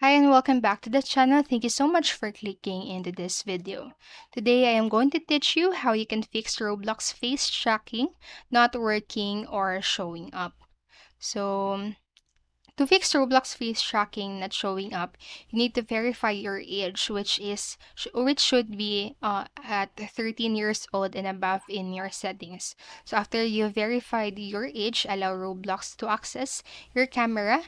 Hi and welcome back to the channel. Thank you so much for clicking into this video. Today I am going to teach you how you can fix Roblox face tracking not working or showing up. So to fix Roblox face tracking not showing up, you need to verify your age, which should be at 13 years old and above in your settings. So after you verified your age, allow Roblox to access your camera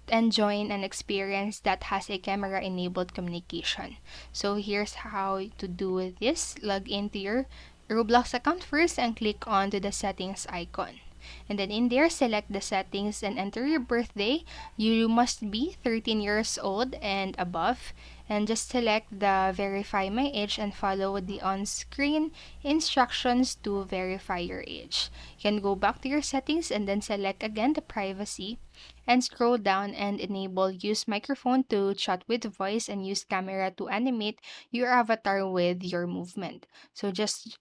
and join an experience that has a camera enabled communication. So here's how to do this. Log into your Roblox account first and click on to the settings icon. And then in there, select the settings and enter your birthday. You must be 13 years old and above. And just select the verify my age and follow the on-screen instructions to verify your age. You can go back to your settings and then select again the privacy and scroll down and enable use microphone to chat with voice and use camera to animate your avatar with your movement. So just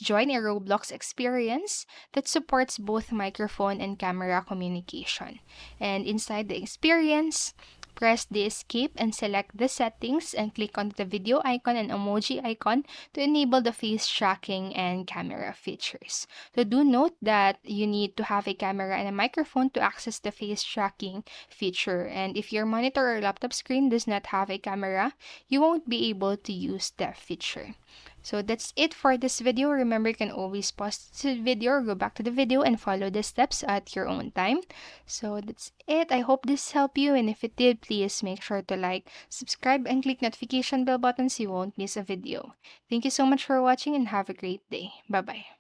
join a Roblox experience that supports both microphone and camera communication. And inside the experience, press the escape and select the settings and click on the video icon and emoji icon to enable the face tracking and camera features. So do note that you need to have a camera and a microphone to access the face tracking feature. And if your monitor or laptop screen does not have a camera, you won't be able to use the feature. So that's it for this video. Remember, you can always pause the video or go back to the video and follow the steps at your own time. So that's it. I hope this helped you, and if it did, please make sure to like, subscribe, and click notification bell button so you won't miss a video. Thank you so much for watching and have a great day. Bye-bye.